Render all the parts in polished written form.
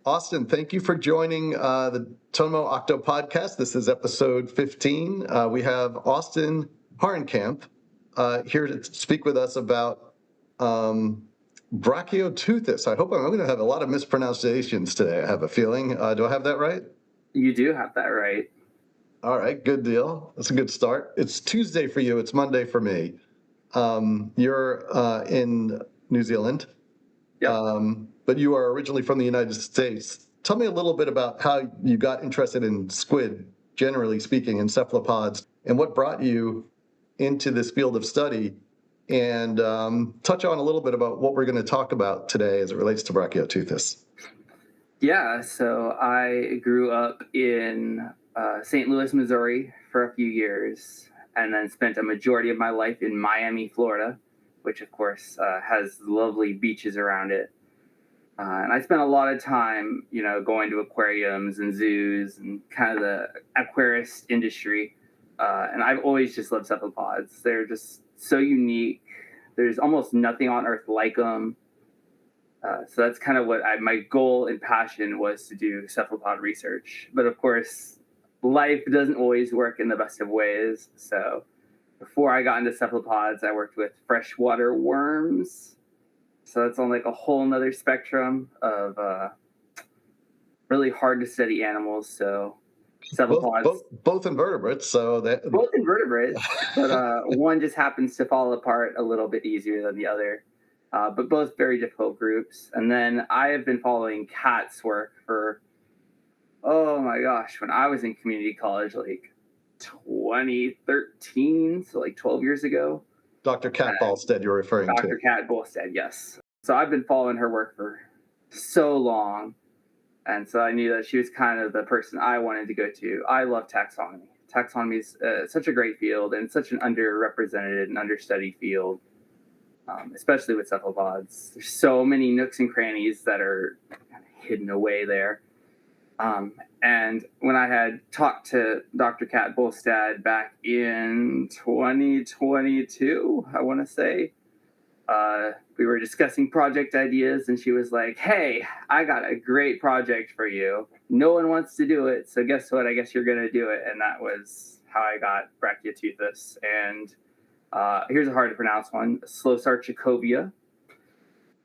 Austin, thank you for joining the TONMO Octopodcast. This is episode 15. We have Austin Horenkamp here to speak with us about Brachioteuthidae. I hope I'm going to have a lot of mispronunciations today, I have a feeling. Do I have that right? You do have that right. All right, good deal. That's a good start. It's Tuesday for you. It's Monday for me. You're in New Zealand. Yep. But you are originally from the United States. Tell me a little bit about how you got interested in squid, generally speaking, in cephalopods, and what brought you into this field of study, and touch on a little bit about what we're going to talk about today as it relates to Brachioteuthidae. Yeah, so I grew up in St. Louis, Missouri for a few years, and then spent a majority of my life in Miami, Florida, which of course has lovely beaches around it. And I spent a lot of time, going to aquariums and zoos and kind of the aquarist industry. And I've always just loved cephalopods. They're just so unique. There's almost nothing on Earth like them. So that's kind of what my goal and passion was, to do cephalopod research. But of course, life doesn't always work in the best of ways. So before I got into cephalopods, I worked with freshwater worms. So it's on like a whole nother spectrum of really hard to study animals. So cephalopods, both invertebrates. both invertebrates, but one just happens to fall apart a little bit easier than the other. But both very difficult groups. And then I have been following Kat's work for, oh my gosh, when I was in community college, like 2013, so like 12 years ago. Dr. Kat Balstead, you're referring to. Dr. Kat Balstead, yes. So I've been following her work for so long. And so I knew that she was kind of the person I wanted to go to. I love taxonomy. Taxonomy is such a great field, and such an underrepresented and understudied field, especially with cephalopods. There's so many nooks and crannies that are kind of hidden away there. And when I had talked to Dr. Kat Bolstad back in 2022, I want to say, we were discussing project ideas, and she was like, hey, I got a great project for you. No one wants to do it, so guess what? I guess you're going to do it. And that was how I got Brachioteuthidae. And here's a hard to pronounce one, Slosarchicovia.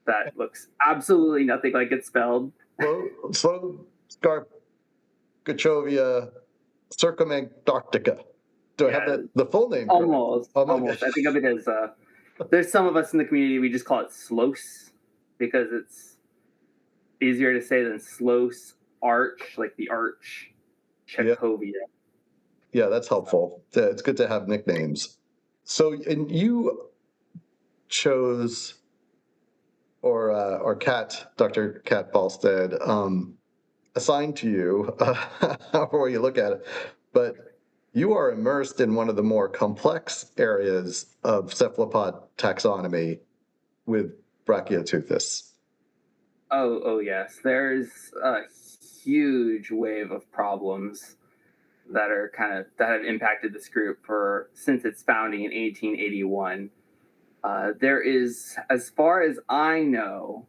That looks absolutely nothing like it's spelled. Slosarchicovia circumantarctica. Do I have the full name? Almost. I think of it as, there's some of us in the community, we just call it Slos, because it's easier to say than Slos arch, like the arch, Checovia. Yeah, that's helpful. It's good to have nicknames. So, and you chose, or Dr. Kat Balstead, assigned to you, however you look at it, but you are immersed in one of the more complex areas of cephalopod taxonomy with Brachioteuthidae. Oh yes. There's a huge wave of problems that have impacted this group since its founding in 1881. There is, as far as I know,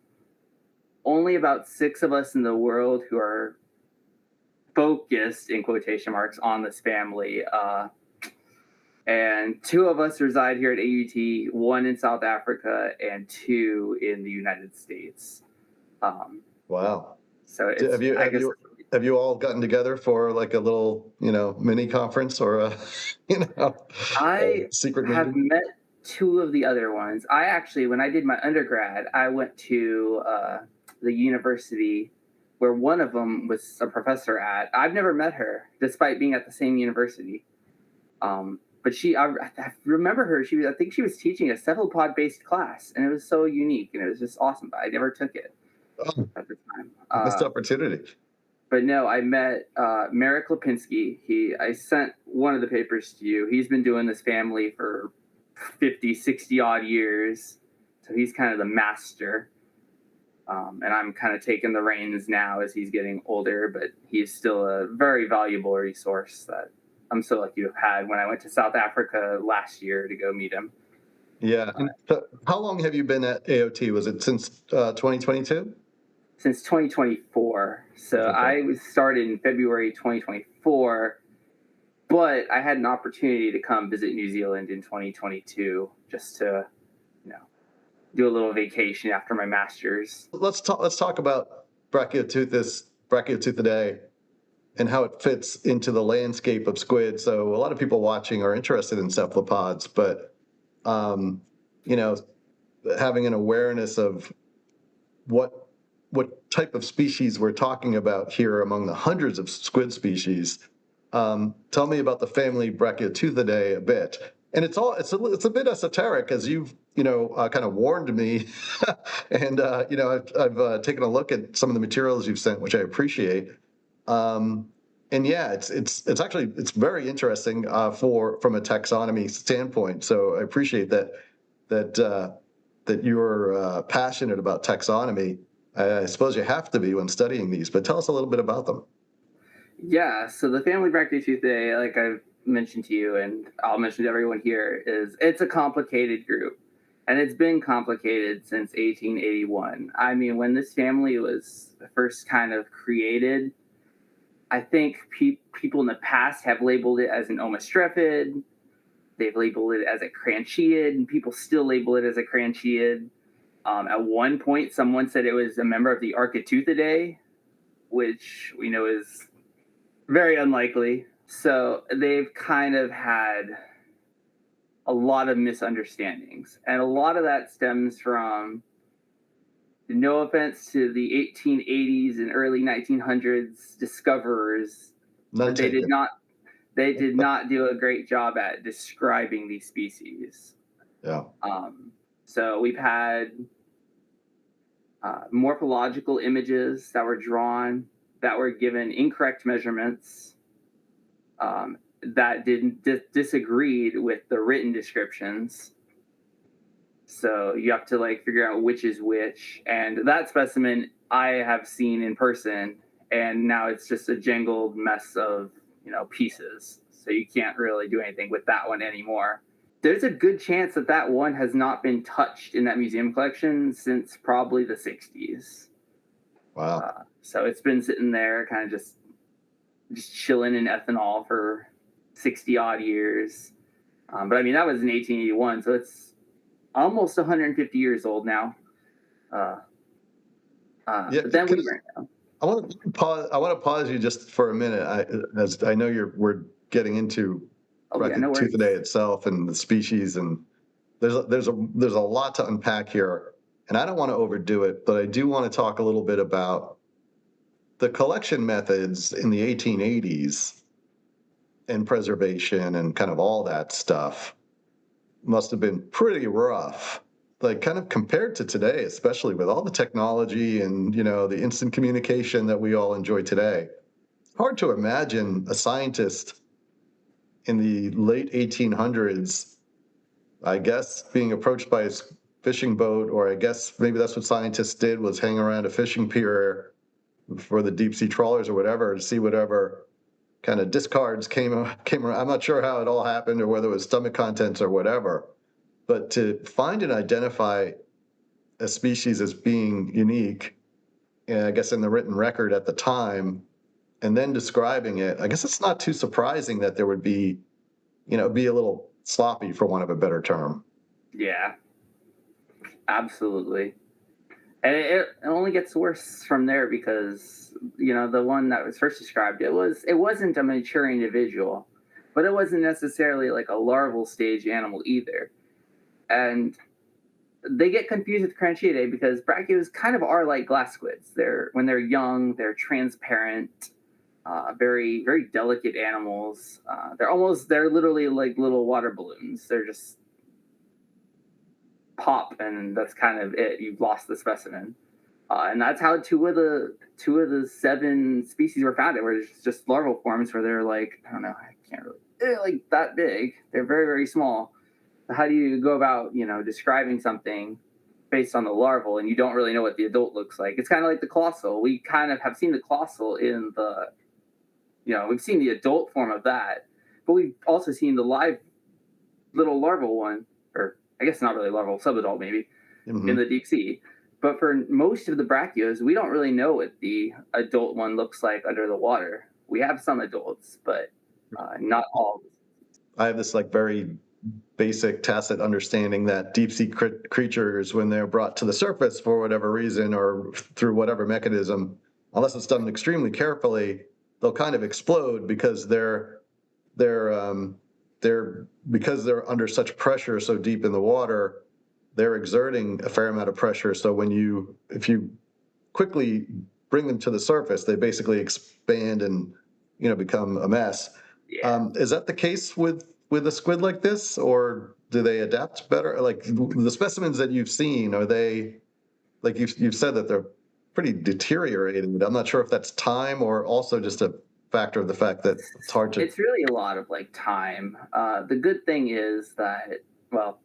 only about 6 of us in the world who are focused, in quotation marks, on this family. And 2 of us reside here at AUT, 1 in South Africa and 2 in the United States. Wow. So have you all gotten together for like a little, mini conference or a secret meeting? I have met 2 of the other ones. I actually, when I did my undergrad, I went to the university where one of them was a professor at. I've never met her, despite being at the same university. But I remember her. I think she was teaching a cephalopod-based class, and it was so unique, and it was just awesome. But I never took it at the time. Missed opportunity. But no, I met Marek Lipinski. I sent one of the papers to you. He's been doing this family for 50, 60 odd years. So he's kind of the master. And I'm kind of taking the reins now as he's getting older, but he's still a very valuable resource that I'm so lucky to have had when I went to South Africa last year to go meet him. Yeah. And how long have you been at AOT? Was it since 2022? since 2024. So Okay. I was started in February 2024, but I had an opportunity to come visit New Zealand in 2022 just to, do a little vacation after my master's. Let's talk about Brachioteuthidae and how it fits into the landscape of squid. So a lot of people watching are interested in cephalopods, but you know, having an awareness of what type of species we're talking about here among the hundreds of squid species. Tell me about the family Brachioteuthidae a bit. And it's a bit esoteric, as you've kind of warned me, and I've taken a look at some of the materials you've sent, which I appreciate. And yeah, it's actually very interesting from a taxonomy standpoint. So I appreciate that you're passionate about taxonomy. I suppose you have to be when studying these, but tell us a little bit about them. Yeah, so the family Brachioteuthidae, like I've mentioned to you, and I'll mention to everyone here, it's a complicated group. And it's been complicated since 1881. I mean, when this family was first kind of created, I think people in the past have labeled it as an omostrepid. They've labeled it as a cranchiid, and people still label it as a cranchiid. At one point, someone said it was a member of the Architoethidae, which we know is very unlikely. So they've kind of had a lot of misunderstandings. And a lot of that stems from, no offense to the 1880s and early 1900s discoverers, but they did not do a great job at describing these species. Yeah. So we've had morphological images that were drawn that were given incorrect measurements that disagreed with the written descriptions. So you have to figure out which is which. And that specimen I have seen in person, and now it's just a jangled mess of pieces. So you can't really do anything with that one anymore. There's a good chance that one has not been touched in that museum collection since probably the 60s. Wow. So it's been sitting there kind of just chilling in ethanol for 60 odd years. But I mean, that was in 1881, so it's almost 150 years old now. Yeah, but then I want to pause you just for a minute, as I know we're getting into Brachioteuthidae itself and the species, and there's a lot to unpack here, and I don't want to overdo it, but I do want to talk a little bit about the collection methods in the 1880s and preservation and kind of all that stuff. Must have been pretty rough, kind of compared to today, especially with all the technology and the instant communication that we all enjoy today. Hard to imagine a scientist in the late 1800s, I guess, being approached by a fishing boat, or I guess maybe that's what scientists did, was hang around a fishing pier for the deep sea trawlers or whatever to see whatever kind of discards came around. I'm not sure how it all happened or whether it was stomach contents or whatever, but to find and identify a species as being unique, I guess in the written record at the time, and then describing it, I guess it's not too surprising that there would be, be a little sloppy, for want of a better term. Yeah, absolutely. And it only gets worse from there because, the one that was first described, it wasn't a mature individual, but it wasn't necessarily like a larval stage animal either. And they get confused with Cranchidae because brachios kind of are like glass squids. When they're young, they're transparent, very, very delicate animals. They're literally like little water balloons. They're just pop, and that's kind of it. You've lost the specimen. And that's how two of the 7 species were found. It was just larval forms where they're I don't know, I can't really, they're that big. They're very, very small. How do you go about, describing something based on the larval and you don't really know what the adult looks like? It's kind of like the colossal. We kind of have seen the colossal in the, we've seen the adult form of that, but we've also seen the live little larval one, or I guess not really larval, subadult maybe, in the deep sea. But for most of the brachios, we don't really know what the adult one looks like under the water. We have some adults, but not all. I have this like very basic tacit understanding that deep sea creatures, when they're brought to the surface for whatever reason or through whatever mechanism, unless it's done extremely carefully, they'll kind of explode because because they're under such pressure so deep in the water, they're exerting a fair amount of pressure. So if you quickly bring them to the surface, they basically expand and become a mess. Yeah. Is that the case with a squid like this, or do they adapt better? Like the specimens that you've seen, are they like you've said that they're pretty deteriorated? I'm not sure if that's time or also just a factor of the fact that it's hard to. It's really a lot of like time. The good thing is that, well,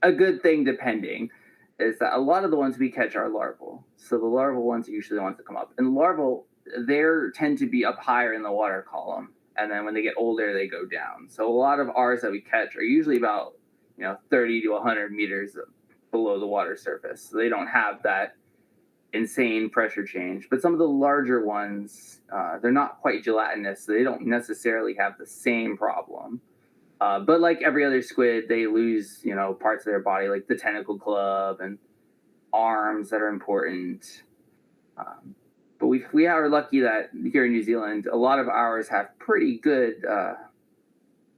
a good thing depending is that a lot of the ones we catch are larval. So the larval ones are usually the ones that come up. And larval, they tend to be up higher in the water column. And then when they get older, they go down. So a lot of ours that we catch are usually about 30 to 100 meters below the water surface. So they don't have that insane pressure change. But some of the larger ones, they're not quite gelatinous. So they don't necessarily have the same problem. But like every other squid, they lose, parts of their body, like the tentacle club and arms that are important. But we are lucky that here in New Zealand, a lot of ours have pretty good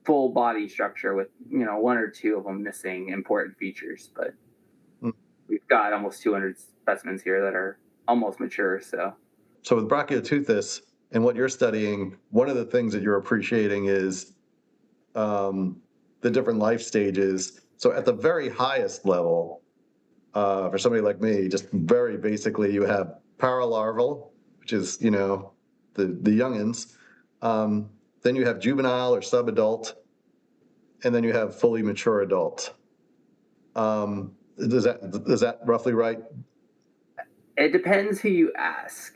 full body structure with, one or two of them missing important features. But we've got almost 200 specimens here that are almost mature. So with Brachioteuthidae and what you're studying, one of the things that you're appreciating is the different life stages. So at the very highest level, for somebody like me, just very basically, you have paralarval, which is the youngins. Then you have juvenile or subadult, and then you have fully mature adult. Is that roughly right? it depends who you ask,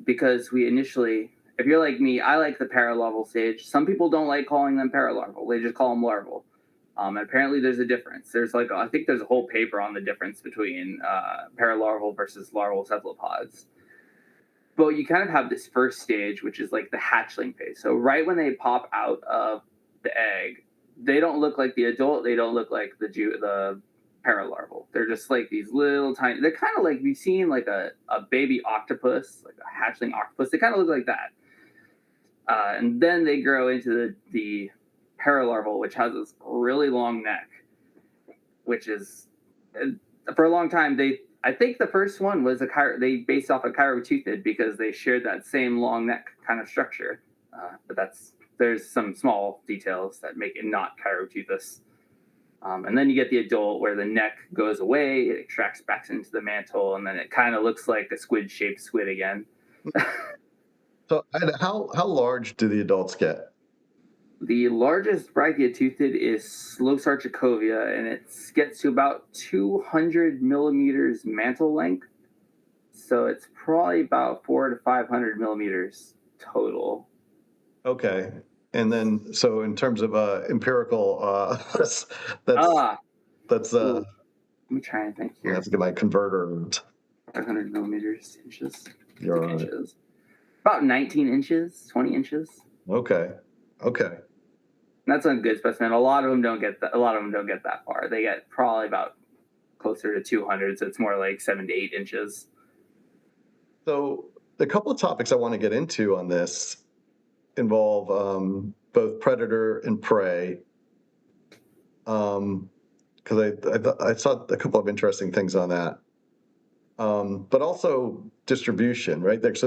because if you're like me, I like the paralarval stage. Some people don't like calling them paralarval; they just call them larval. And apparently, there's a difference. I think there's a whole paper on the difference between paralarval versus larval cephalopods. But you kind of have this first stage, which is like the hatchling phase. So right when they pop out of the egg, they don't look like the adult. They don't look like the paralarval. They're just like these little tiny. They're kind of like we've seen like a baby octopus, like a hatchling octopus. They kind of look like that. And then they grow into the paralarval, which has this really long neck, which is for a long time I think the first one was they based off a Brachioteuthidae because they shared that same long neck kind of structure. But there's some small details that make it not Brachioteuthidae. And then you get the adult where the neck goes away, it extracts back into the mantle, and then it kind of looks like a squid-shaped squid again. So how large do the adults get? The largest Brachioteuthidae is Slosarchicovia, and it gets to about 200 millimeters mantle length. So it's probably about 400 to 500 millimeters total. Okay. And then, so in terms of empirical, that's Let me try and think here. I have to get my converter. 500 millimeters inches. You're right. Inches. About 19 inches, 20 inches. Okay. That's a good specimen. A lot of them don't get that far. They get probably about closer to 200, so it's more like 7 to 8 inches. So a couple of topics I want to get into on this involve both predator and prey, because I saw a couple of interesting things on that, but also distribution, right? So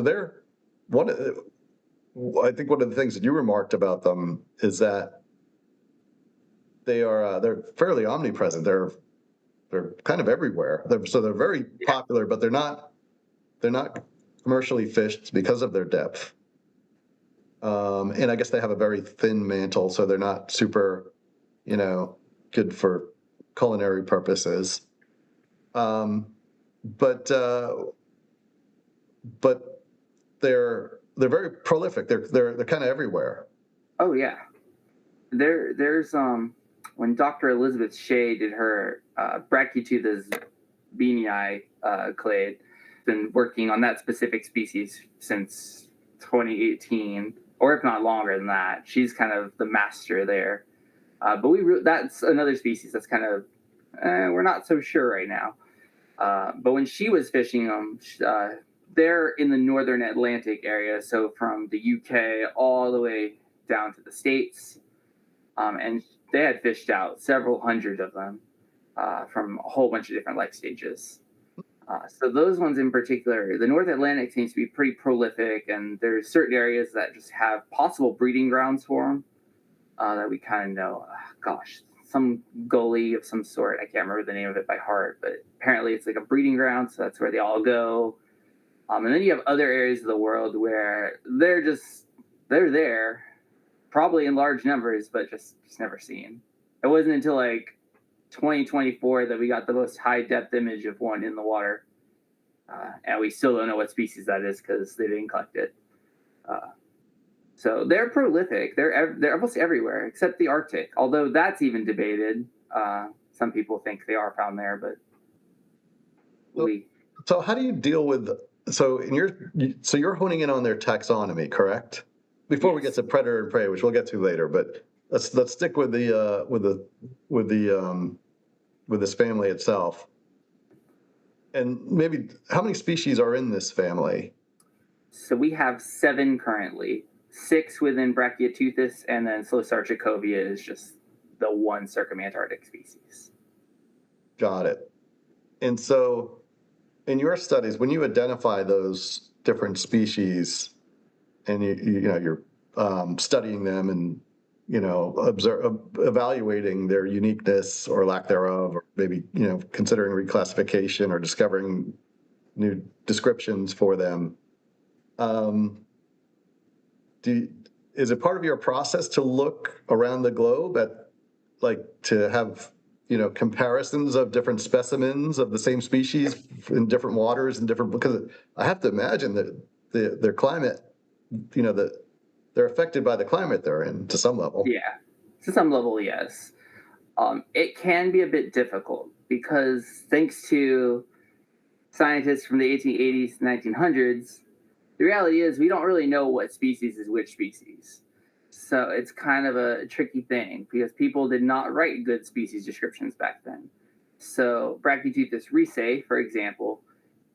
I think one of the things that you remarked about them is that they're fairly omnipresent. They're kind of everywhere. They're very popular, but they're not commercially fished because of their depth. And I guess they have a very thin mantle, so they're not super, good for culinary purposes. But they're very prolific. They're kind of everywhere. Oh yeah, there's when Dr. Elizabeth Shea did her Brachioteuthidae beanie clade. Been working on that specific species since 2018, or if not longer than that. She's kind of the master there. But that's another species that's kind of, we're not so sure right now. But when she was fishing them, they're in the northern Atlantic area, so from the UK all the way down to the States. And they had fished out several hundred of them from a whole bunch of different life stages. So those ones in particular, the North Atlantic seems to be pretty prolific, and there's certain areas that just have possible breeding grounds for them that we kind of know. Gosh, some gully of some sort. I can't remember the name of it by heart, but apparently it's like a breeding ground, so that's where they all go. And then you have other areas of the world where they're there, probably in large numbers, but just never seen. It wasn't until like 2024 that we got the most high depth image of one in the water, and we still don't know what species that is because they didn't collect it. So they're prolific. They're almost everywhere except the Arctic, although that's even debated. Some people think they are found there, but So how do you deal with so you're honing in on their taxonomy, correct? Before we get to predator and prey, which we'll get to later, but let's stick with this family itself. And maybe how many species are in this family? So we have 7 currently, 6 within Brachioteuthidae, and then Slosarchicovia is just the one circumantarctic species. Got it. And so in your studies, when you identify those different species and you're studying them and evaluating their uniqueness or lack thereof, or maybe considering reclassification or discovering new descriptions for them, is it part of your process to look around the globe at, like, to have comparisons of different specimens of the same species in different waters and different, because I have to imagine that their climate, that they're affected by the climate they're in to some level. Yeah, to some level, yes. It can be a bit difficult because thanks to scientists from the 1880s to 1900s, the reality is we don't really know what species is which species. So it's kind of a tricky thing because people did not write good species descriptions back then. So Brachioteuthidae risae, for example,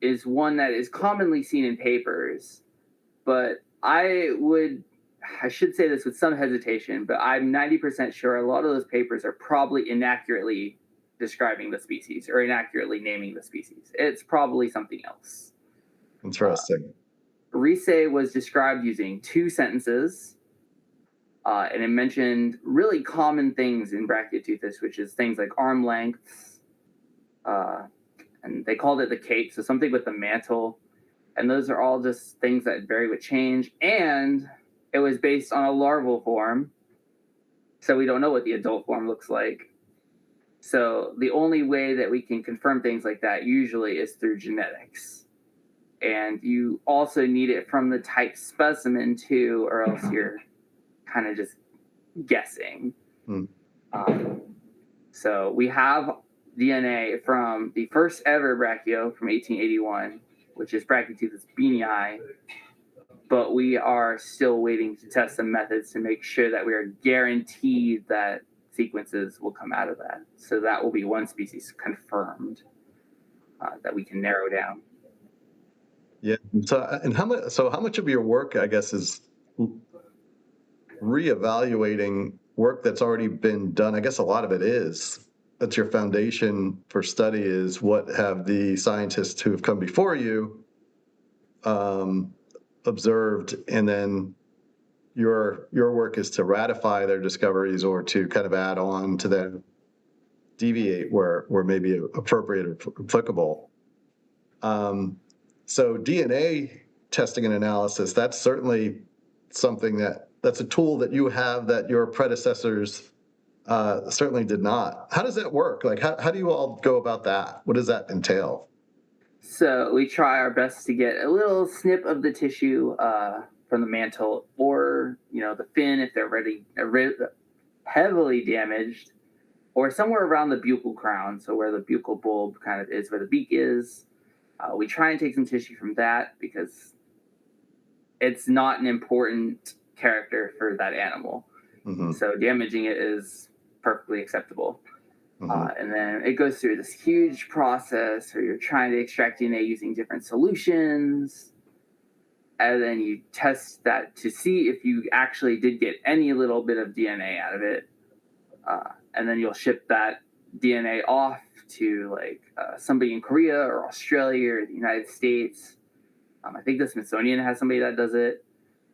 is one that is commonly seen in papers, but I should say this with some hesitation, but I'm 90% sure a lot of those papers are probably inaccurately describing the species or inaccurately naming the species. It's probably something else. Interesting. Risae was described using 2 sentences, and it mentioned really common things in Brachioteuthidae, which is things like arm lengths, and they called it the cape, so something with the mantle. And those are all just things that vary with change. And it was based on a larval form, so we don't know what the adult form looks like. So the only way that we can confirm things like that usually is through genetics. And you also need it from the type specimen too, or else you're kind of just guessing. So we have DNA from the first ever brachio from 1881, which is Brachioteuthidae beanii, but we are still waiting to test some methods to make sure that we are guaranteed that sequences will come out of that. So that will be one species confirmed that we can narrow down. Yeah. So how much of your work, I guess, is reevaluating work that's already been done? I guess a lot of it is. That's your foundation for study, is what have the scientists who have come before you observed, and then your work is to ratify their discoveries or to kind of add on to them, deviate where maybe appropriate or applicable. So DNA testing and analysis, that's certainly something that's a tool that you have that your predecessors certainly did not. How does that work? Like, how do you all go about that? What does that entail? So we try our best to get a little snip of the tissue from the mantle, or the fin if they're heavily damaged. or somewhere around the buccal crown, so where the buccal bulb kind of is, where the beak is. We try and take some tissue from that because it's not an important character for that animal. Mm-hmm. So damaging it is perfectly acceptable. Mm-hmm. And then it goes through this huge process where you're trying to extract DNA using different solutions. And then you test that to see if you actually did get any little bit of DNA out of it. And then you'll ship that DNA off to like somebody in Korea or Australia or the United States. I think the Smithsonian has somebody that does it.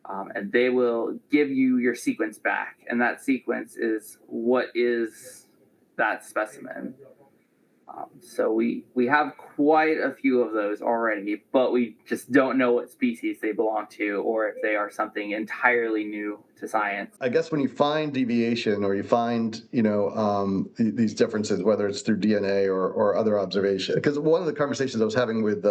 And they will give you your sequence back. And that sequence is what is that specimen. So we have quite a few of those already, but we just don't know what species they belong to or if they are something entirely new to science. I guess when you find deviation or you find, these differences, whether it's through DNA or other observation, because one of the conversations I was having with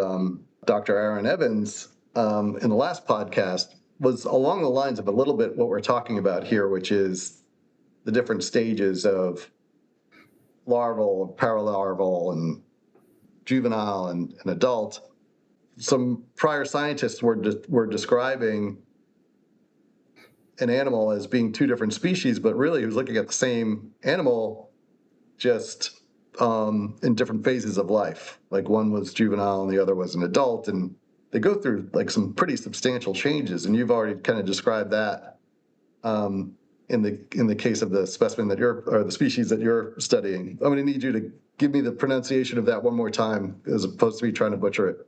Dr. Aaron Evans in the last podcast was along the lines of a little bit what we're talking about here, which is the different stages of larval, paralarval, and juvenile and adult. Some prior scientists were describing an animal as being two different species, but really he was looking at the same animal, just in different phases of life. Like one was juvenile and the other was an adult, and they go through like some pretty substantial changes. And you've already kind of described that in the case of the specimen or the species that you're studying. I'm going to need you to give me the pronunciation of that one more time, as opposed to me trying to butcher it.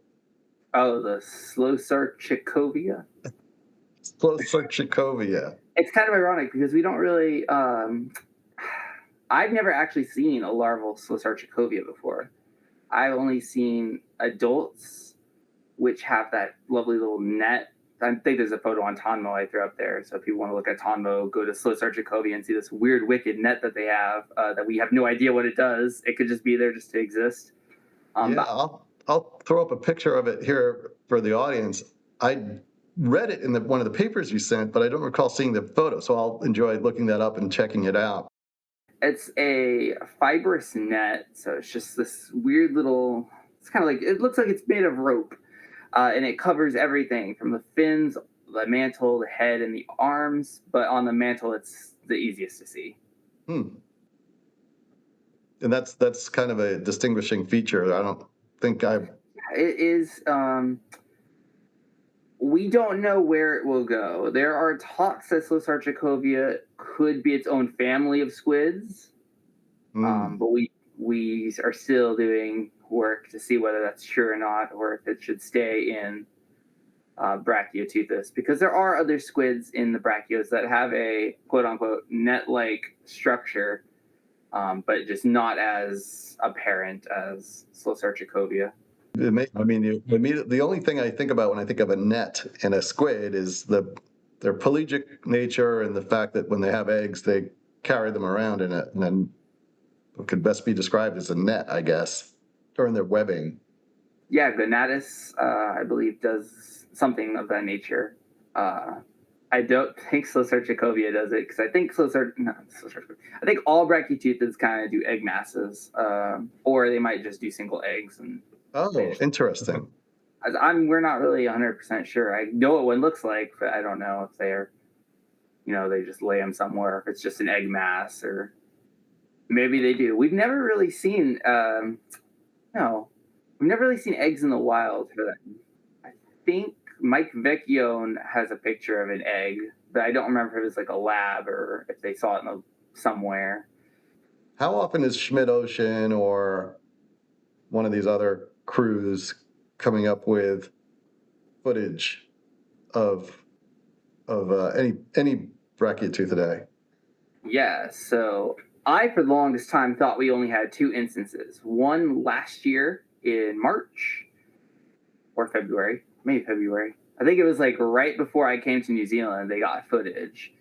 Oh, the Slosarchicovia. Slosarchicovia. It's kind of ironic because we don't really. I've never actually seen a larval Slosarchicovia before. I've only seen adults, which have that lovely little net. I think there's a photo on TONMO I threw up there. So if you want to look at TONMO, go to Slosarchicovia and see this weird, wicked net that they have that we have no idea what it does. It could just be there just to exist. I'll throw up a picture of it here for the audience. I read it in one of the papers you sent, but I don't recall seeing the photo. So I'll enjoy looking that up and checking it out. It's a fibrous net. So it's just this weird little, it's kind of like, it looks like it's made of rope. And it covers everything from the fins, the mantle, the head, and the arms. But on the mantle, it's the easiest to see. And that's kind of a distinguishing feature. I don't think It is. We don't know where it will go. There are talks that Slosarchicovia could be its own family of squids, but we are still doing work to see whether that's true or not, or if it should stay in Brachioteuthidae, because there are other squids in the brachios that have a quote-unquote net-like structure, but just not as apparent as Slosarchicovia. The only thing I think about when I think of a net and a squid is their pelagic nature and the fact that when they have eggs, they carry them around in it, and then it could best be described as a net, I guess, or in their webbing. Yeah, Gonatus, I believe, does something of that nature. I don't think Slosarchicovia does it, because I think I think all Brachioteuthids kind of do egg masses, or they might just do single eggs. Interesting. We're not really 100% sure. I know what one looks like, but I don't know if they're, they just lay them somewhere, if it's just an egg mass, or maybe they do. We've never really seen, we've never really seen eggs in the wild for them. I think Mike Vecchione has a picture of an egg, but I don't remember if it was like a lab or if they saw it somewhere. How often is Schmidt Ocean or one of these other crews coming up with footage of any Brachioteuthidae? Yeah, so I, for the longest time, thought we only had two instances. One last year in March or February, maybe February. I think it was like right before I came to New Zealand, they got footage.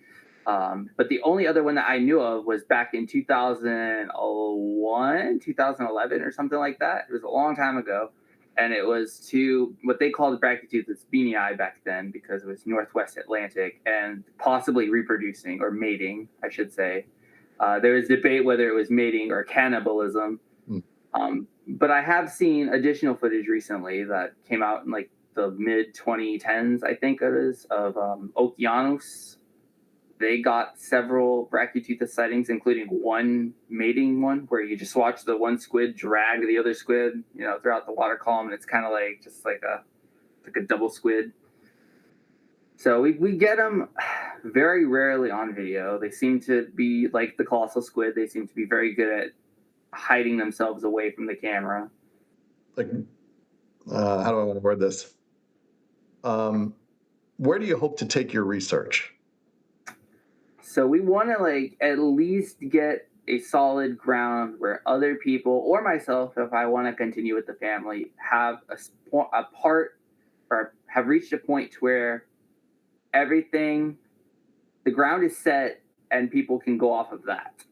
But the only other one that I knew of was back in 2001, 2011 or something like that. It was a long time ago. And it was to what they called Brachioteuthidae beanii back then, because it was Northwest Atlantic and possibly reproducing or mating, I should say. There was debate whether it was mating or cannibalism. But I have seen additional footage recently that came out in like the mid 2010s, I think it is, of Okeanos. They got several Brachioteuthidae sightings, including one mating one where you just watch the one squid drag the other squid, throughout the water column, and it's kind of like just like a double squid. So we get them very rarely on video. They seem to be like the colossal squid. They seem to be very good at hiding themselves away from the camera. Like, how do I want to word this? Where do you hope to take your research? So we want to like at least get a solid ground where other people or myself, if I want to continue with the family, have a part or have reached a point where the ground is set and people can go off of that.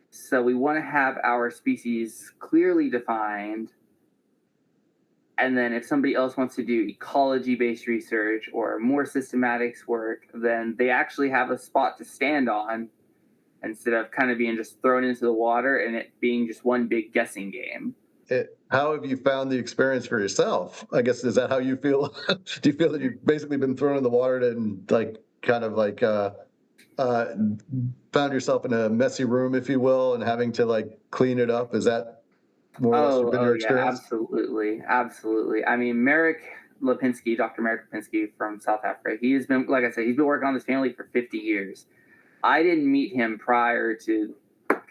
So we want to have our species clearly defined. And then if somebody else wants to do ecology-based research or more systematics work, then they actually have a spot to stand on instead of kind of being just thrown into the water and it being just one big guessing game. How have you found the experience for yourself? I guess, is that how you feel? Do you feel that you've basically been thrown in the water and found yourself in a messy room, if you will, and having to clean it up? Is that more or less been your experience? Yeah, absolutely. I mean, Dr. Merrick Lipinski from South Africa, he has been, like I said, he's been working on this family for 50 years. I didn't meet him prior to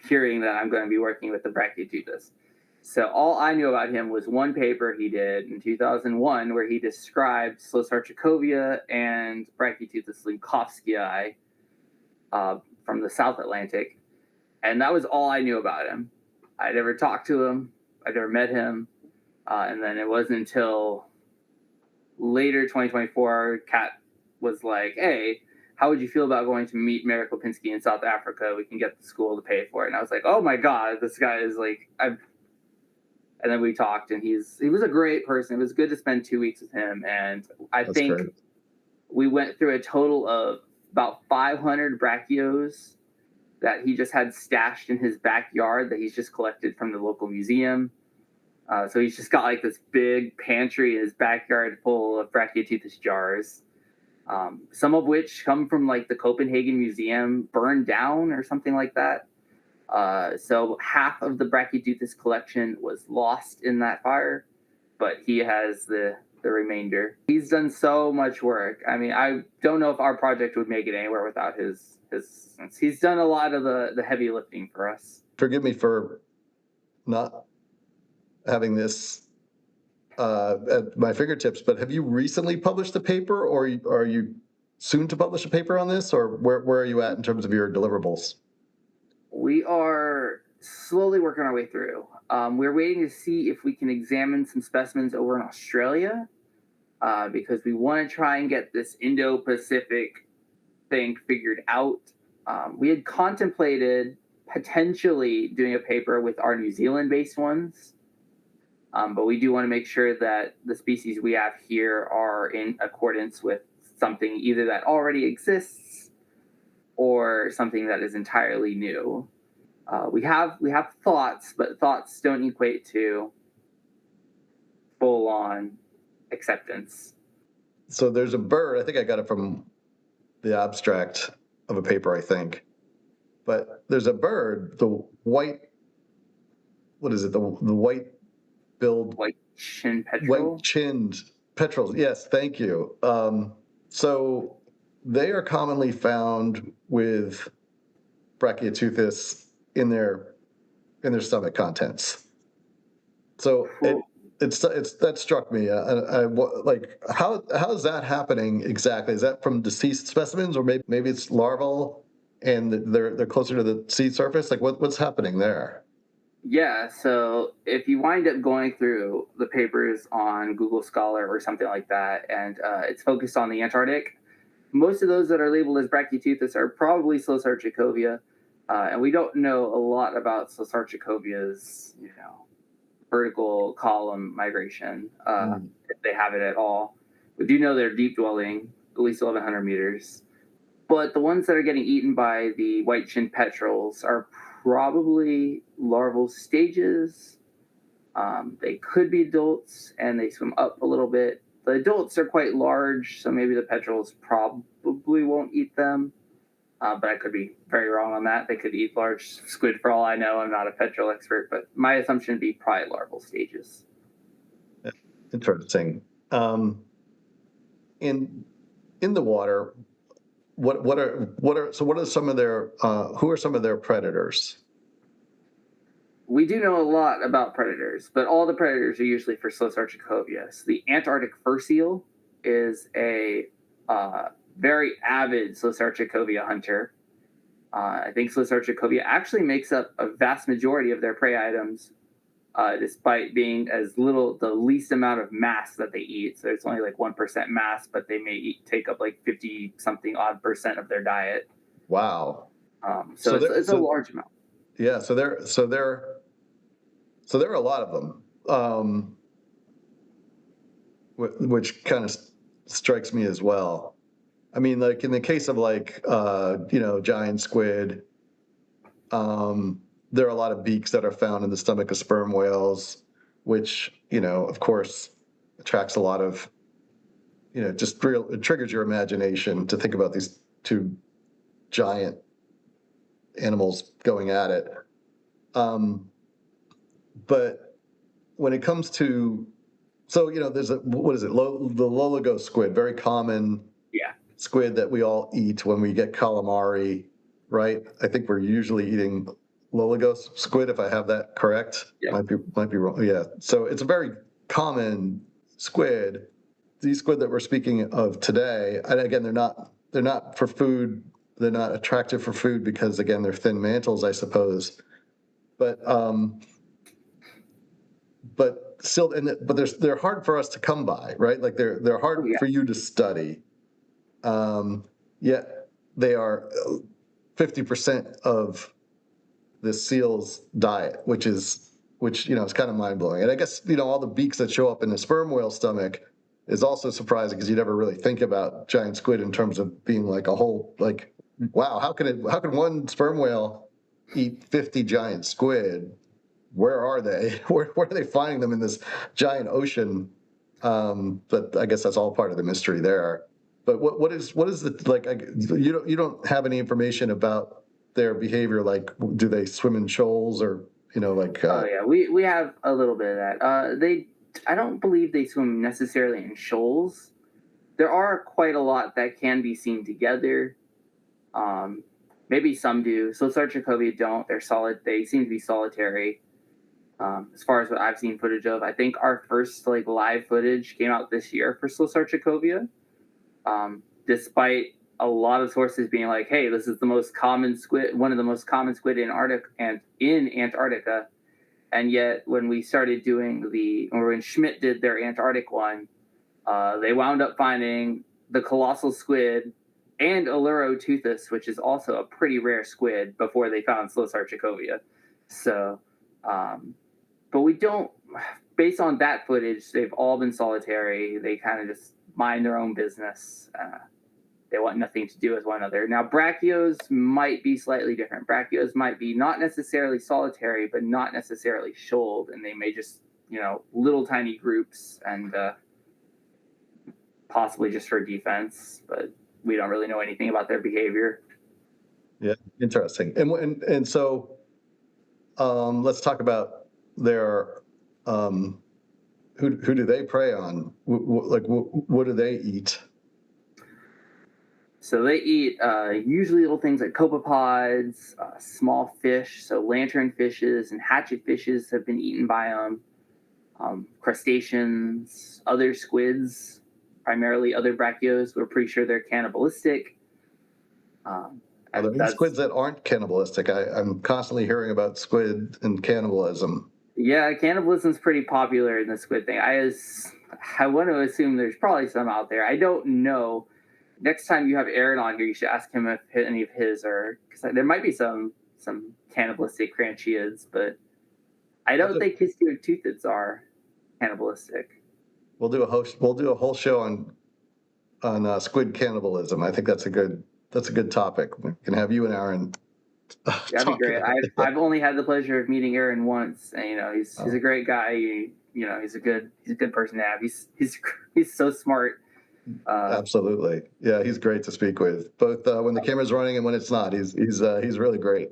hearing that I'm going to be working with the Brachioteuthidae. So all I knew about him was one paper he did in 2001 where he described Slosarchicovia and Brachioteuthidae linkowskii from the South Atlantic. And that was all I knew about him. I never talked to him. I never met him. And then it wasn't until later 2024, Kat was like, hey, how would you feel about going to meet Merrick Lipinski in South Africa? We can get the school to pay for it. And I was like, oh my God, this guy is like, and then we talked, and he was a great person. It was good to spend 2 weeks with him. And I think we went through a total of about 500 brachios that he just had stashed in his backyard that he's just collected from the local museum. So he's just got like this big pantry in his backyard full of Brachioteuthidae jars, some of which come from like the Copenhagen Museum burned down or something like that. So half of the Brachioteuthidae collection was lost in that fire, but he has the remainder. He's done so much work. I mean, I don't know if our project would make it anywhere without his assistance. He's done a lot of the heavy lifting for us. Forgive me for not having this at my fingertips, but have you recently published a paper, or are you soon to publish a paper on this, or where are you at in terms of your deliverables? We are slowly working our way through. We're waiting to see if we can examine some specimens over in Australia because we want to try and get this Indo-Pacific thing figured out. We had contemplated potentially doing a paper with our New Zealand-based ones, but we do want to make sure that the species we have here are in accordance with something either that already exists or something that is entirely new. We have thoughts, but thoughts don't equate to full-on acceptance. So there's a bird, I think I got it from the abstract of a paper, I think. But there's a bird, the white-billed... White-chinned petrel? White-chinned petrels, yes, thank you. So they are commonly found with Brachioteuthidae in their stomach contents. So that struck me. How is that happening exactly? Is that from deceased specimens, or maybe it's larval and they're closer to the sea surface? Like what's happening there? Yeah, so if you wind up going through the papers on Google Scholar or something like that, and it's focused on the Antarctic, most of those that are labeled as Brachioteuthidae are probably Slosarchicovia, and we don't know a lot about Slosarchicovia's, vertical column migration, if they have it at all. We do know they're deep dwelling, at least 1,100 meters. But the ones that are getting eaten by the white-chinned petrels are probably larval stages. They could be adults, and they swim up a little bit. The adults are quite large, so maybe the petrels probably won't eat them. But I could be very wrong on that. They could eat large squid for all I know. I'm not a petrel expert, but my assumption would be probably larval stages. Interesting. In the water, what are some of their who are some of their predators? We do know a lot about predators, but all the predators are usually for Slow-Sarcicovia. So the Antarctic fur seal is a very avid Slow-Sarcicovia hunter. I think Slow-Sarcicovia actually makes up a vast majority of their prey items, despite being the least amount of mass that they eat. So it's only like 1% mass, but they may take up like 50 something odd percent of their diet. Wow. So it's a large amount. Yeah. So there are a lot of them, which kind of strikes me as well. I mean, like in the case of giant squid, there are a lot of beaks that are found in the stomach of sperm whales, which, of course, attracts a lot of, it triggers your imagination to think about these two giant animals going at it. But when it comes to, there's the Loligo squid, very common squid that we all eat when we get calamari, right? I think we're usually eating Loligo squid, if I have that correct. Yeah. Might be wrong. Yeah. So it's a very common squid. These squid that we're speaking of today, and again, they're not for food. They're not attractive for food because, again, they're thin mantles, I suppose. But still, they're hard for us to come by, right? Like they're hard for you to study. Yet they are 50% of the seal's diet, which is kind of mind blowing. And I guess all the beaks that show up in the sperm whale stomach is also surprising because you never really think about giant squid in terms of being like a whole wow, how can one sperm whale eat 50 giant squid? Where are they? Where are they finding them in this giant ocean? But I guess that's all part of the mystery there. But what is the like? You don't have any information about their behavior. Like, do they swim in shoals or Oh yeah, we have a little bit of that. I don't believe they swim necessarily in shoals. There are quite a lot that can be seen together. Maybe some do. So Sarcicovia don't. They're solid. They seem to be solitary. As far as what I've seen footage of, I think our first live footage came out this year for Slow-Sarcicovia. Despite a lot of sources being like, "Hey, this is the most common squid, one of the most common squid in Antarctica," and yet when we started doing when Schmidt did their Antarctic one, they wound up finding the colossal squid and Brachioteuthidae, which is also a pretty rare squid, before they found Slow-Sarcicovia. So. But we don't, based on that footage, they've all been solitary. They kind of just mind their own business. They want nothing to do with one another. Now, brachios might be slightly different. Brachios might be not necessarily solitary, but not necessarily shoaled, and they may just, little tiny groups and possibly just for defense, but we don't really know anything about their behavior. Yeah, interesting. And so let's talk about their who do they prey on? What do they eat? So they eat usually little things like copepods, small fish. So lanternfishes and hatchetfishes have been eaten by them. Crustaceans, other squids, primarily other brachios. We're pretty sure they're cannibalistic. Are there any squids that aren't cannibalistic? I'm constantly hearing about squid and cannibalism. Yeah, cannibalism is pretty popular in the squid thing. I want to assume there's probably some out there. I don't know. Next time you have Aaron on here, you should ask him if any of his are, because there might be some cannibalistic cranchiids, but I don't think Histioteuthid are cannibalistic. We'll do a whole show on squid cannibalism. I think that's a good That's a good topic. We can have you and Aaron That'd be talking great. about that. I've only had the pleasure of meeting Aaron once, and he's a great guy. He's a good person to have. He's so smart. Absolutely, yeah, he's great to speak with, both when the camera's running and when it's not. He's really great.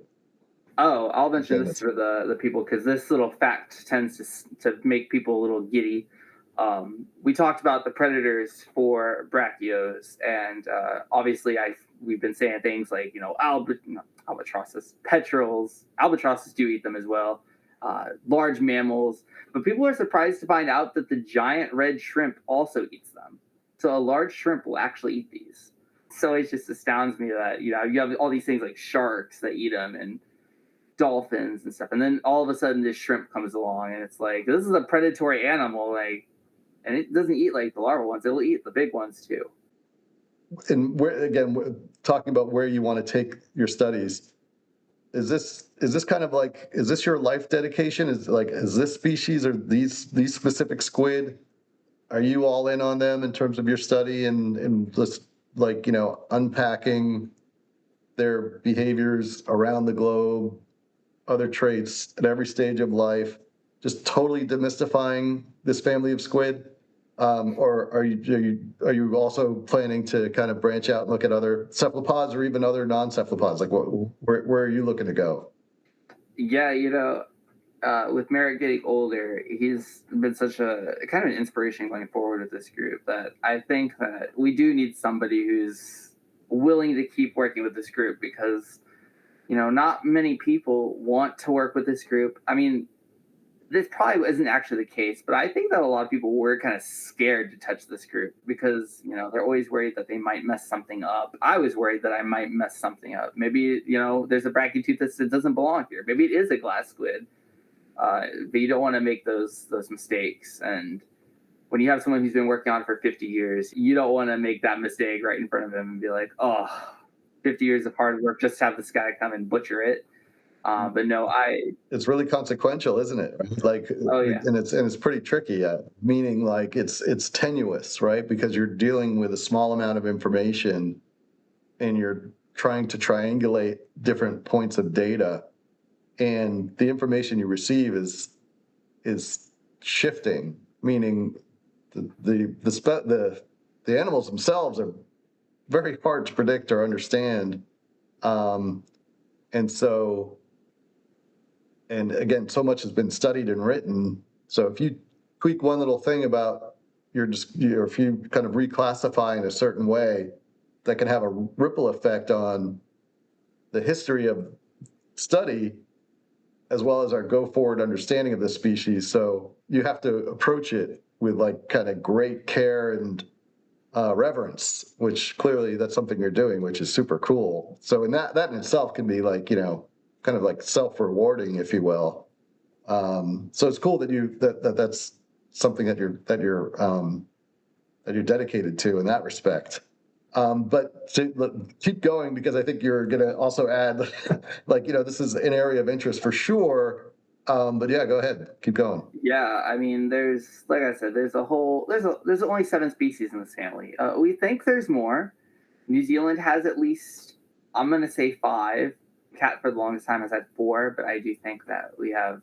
Oh, I'll mention this Famous. for the people because this little fact tends to make people a little giddy. We talked about the predators for brachios, and obviously we've been saying things like albatrosses, petrels, albatrosses do eat them as well, large mammals. But people are surprised to find out that the giant red shrimp also eats them. So a large shrimp will actually eat these. So it just astounds me that you have all these things like sharks that eat them and dolphins and stuff, and then all of a sudden this shrimp comes along, and it's like this is a predatory animal, like, and it doesn't eat like the larval ones; it'll eat the big ones too. And we're talking about where you want to take your studies. Is this kind of like, is this your life dedication? Is this species or these specific squid? Are you all in on them in terms of your study and just like unpacking their behaviors around the globe, other traits at every stage of life, just totally demystifying this family of squid? Or are you also planning to kind of branch out and look at other cephalopods or even other non-cephalopods? Like, where are you looking to go? Yeah, with Merritt getting older, he's been such a kind of an inspiration going forward with this group that I think that we do need somebody who's willing to keep working with this group because not many people want to work with this group. I mean, this probably isn't actually the case, but I think that a lot of people were kind of scared to touch this group because, they're always worried that they might mess something up. I was worried that I might mess something up. Maybe, there's a Brachioteuthidae that doesn't belong here. Maybe it is a glass squid, but you don't want to make those mistakes. And when you have someone who's been working on it for 50 years, you don't want to make that mistake right in front of them and be like, oh, 50 years of hard work just to have this guy come and butcher it. But no, it's really consequential, isn't it? Like, oh yeah, and it's pretty tricky. Meaning, like it's tenuous, right? Because you're dealing with a small amount of information, and you're trying to triangulate different points of data, and the information you receive is shifting. Meaning, the animals themselves are very hard to predict or understand, and so. And again, so much has been studied and written. So if you tweak one little thing about if you kind of reclassify in a certain way, that can have a ripple effect on the history of study as well as our go forward understanding of the species. So you have to approach it with like kind of great care and reverence, which clearly that's something you're doing, which is super cool. So in that in itself can be like, kind of like self-rewarding, if you will. So it's cool that that's something that you're dedicated to in that respect. But to keep going, because I think you're going to also add, like, this is an area of interest for sure. But yeah, go ahead, keep going. yeah. I mean, there's like I said, there's only 7 species in this family. We think there's more. New Zealand has at least, I'm gonna say 5. Cat for the longest time has had 4, but I do think that we have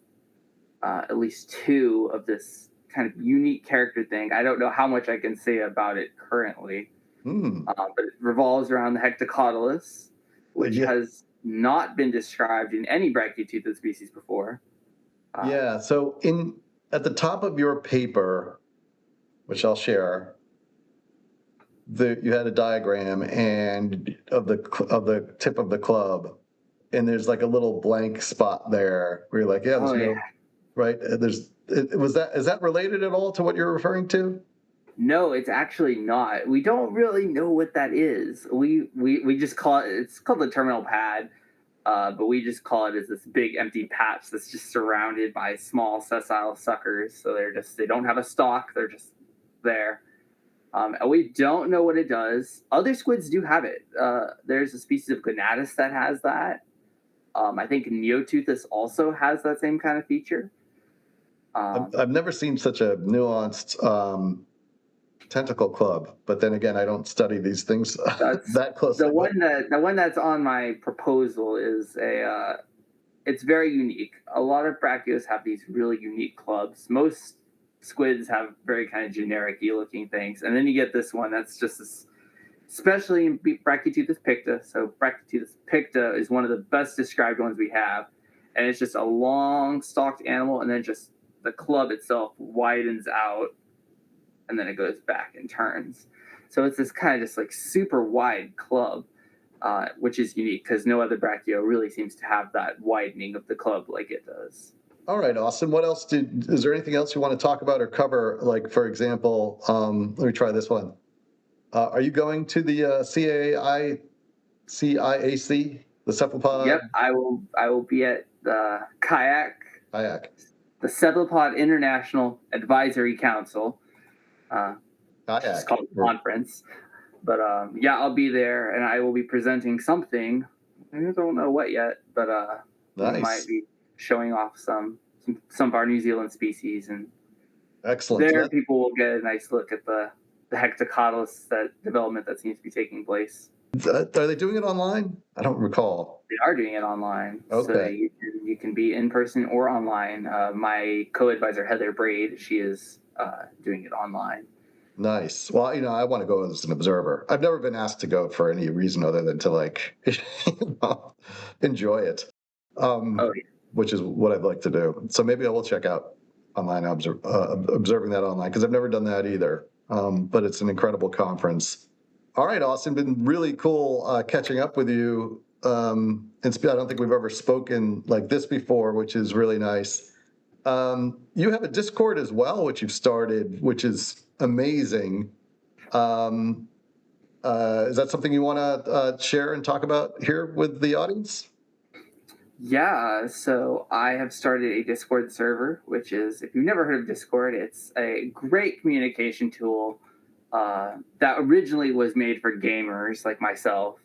at least 2 of this kind of unique character thing. I don't know how much I can say about it currently, but it revolves around the Hectocotylus, which has not been described in any Brachioteuthidae species before. Yeah. So at the top of your paper, which I'll share, you had a diagram and of the tip of the club, and there's like a little blank spot there where you're like, yeah, there's no, right? Is that related at all to what you're referring to? No, it's actually not. We don't really know what that is. We just call it. It's called the terminal pad, but we just call it as this big empty patch that's just surrounded by small sessile suckers. So they don't have a stalk. They're just there. And we don't know what it does. Other squids do have it. There's a species of Gonatus that has that. I think Neoteuthis also has that same kind of feature. I've never seen such a nuanced tentacle club, but then again, I don't study these things That's that closely. the one that's on my proposal is it's very unique. A lot of brachios have these really unique clubs. Most squids have very kind of generic-y looking things, and then you get this one that's just this, especially in Brachioteuthidae picta. So Brachioteuthidae picta is one of the best described ones we have, and it's just a long stalked animal, and then just the club itself widens out, and then it goes back and turns. So it's this kind of just like super wide club, which is unique because no other brachio really seems to have that widening of the club like it does. All right, Austin, what else is there anything else you want to talk about or cover? Like, for example, let me try this one. Are you going to the CIAC, the cephalopod? Yep, I will. I will be at the Kayak. the Cephalopod International Advisory Council, which is called a conference. But yeah, I'll be there, and I will be presenting something. I don't know what yet, but Nice. we might be showing off some of our New Zealand species, and Excellent. there people will get a nice look at the hectocotylus development that seems to be taking place. Are they doing it online? I don't recall. They are doing it online, Okay. so you can be in person or online. My co-advisor Heather Braid, she is doing it online. Nice. Well, I want to go as an observer. I've never been asked to go for any reason other than to like enjoy it, yeah. Which is what I'd like to do. So maybe I will check out online observing that online because I've never done that either. But it's an incredible conference. All right, Austin, been really cool catching up with you. And I don't think we've ever spoken like this before, which is really nice. You have a Discord as well, which you've started, which is amazing. Is that something you want to share and talk about here with the audience? Yeah, so I have started a Discord server, which is, if you've never heard of Discord, it's a great communication tool that originally was made for gamers like myself,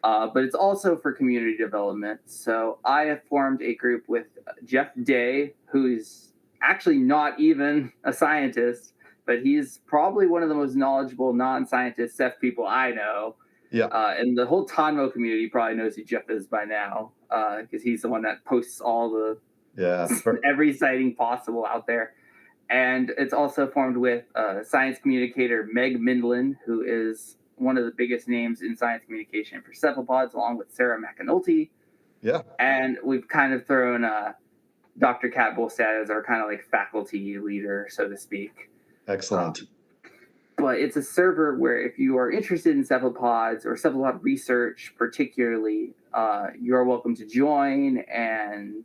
but it's also for community development. So I have formed a group with Jeff Day, who's actually not even a scientist, but he's probably one of the most knowledgeable non-scientist Ceph people I know. Yeah. And the whole TONMO community probably knows who Jeff is by now, because he's the one that posts all the every sighting possible out there. And it's also formed with science communicator Meg Mindlin, who is one of the biggest names in science communication for cephalopods, along with Sarah McAnulty. Yeah. And we've kind of thrown Dr. Kat Bolstad as our kind of like faculty leader, so to speak. Excellent. But it's a server where if you are interested in cephalopods or cephalopod research particularly, you're welcome to join. And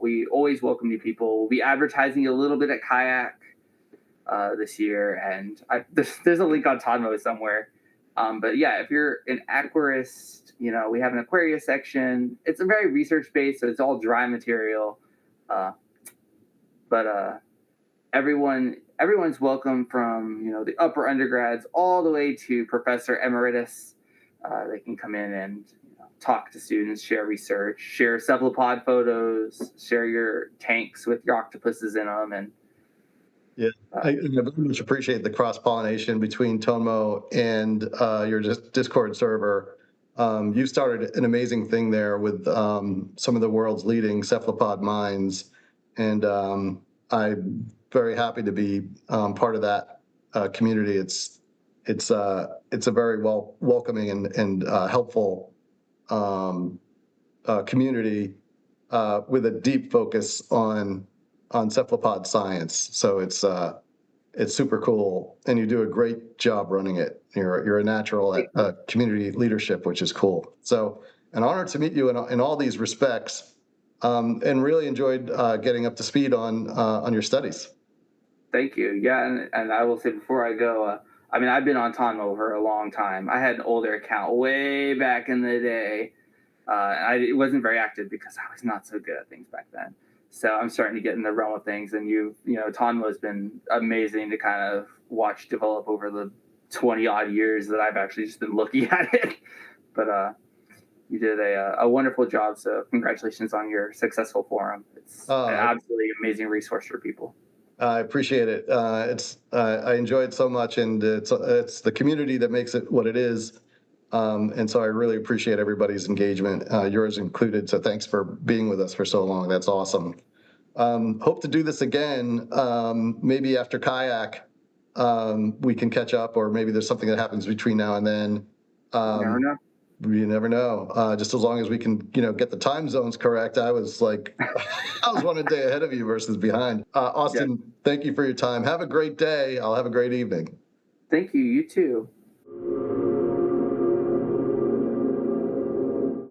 we always welcome new people. We'll be advertising a little bit at Kayak this year, and there's a link on TONMO somewhere. But yeah, if you're an aquarist, we have an Aquarius section. It's a very research-based, so it's all dry material. But everyone's welcome, from the upper undergrads all the way to Professor Emeritus. They can come in and talk to students, share research, share cephalopod photos, share your tanks with your octopuses in them, and yeah, I very much appreciate the cross-pollination between TONMO and your Discord server. You've started an amazing thing there with some of the world's leading cephalopod minds, and I'm very happy to be part of that community. It's a very welcoming and helpful community with a deep focus on cephalopod science. So it's super cool, and you do a great job running it. You're a natural at community leadership, which is cool. So an honor to meet you in all these respects, and really enjoyed getting up to speed on your studies. Thank you. Yeah, and I will say before I go, I've been on TONMO for a long time. I had an older account way back in the day. It wasn't very active because I was not so good at things back then. So I'm starting to get in the realm of things, and TONMO has been amazing to kind of watch develop over the 20 odd years that I've actually just been looking at it. But you did a wonderful job. So congratulations on your successful forum. It's an absolutely amazing resource for people. I appreciate it. I enjoy it so much, and it's the community that makes it what it is. And so I really appreciate everybody's engagement, yours included. So thanks for being with us for so long. That's awesome. Hope to do this again, maybe after kayak. We can catch up, or maybe there's something that happens between now and then. Never know. You never know. Just as long as we can, get the time zones correct. I was like, I was 1 day ahead of you versus behind. Austin, Thank you for your time. Have a great day. I'll have a great evening. Thank you. You too.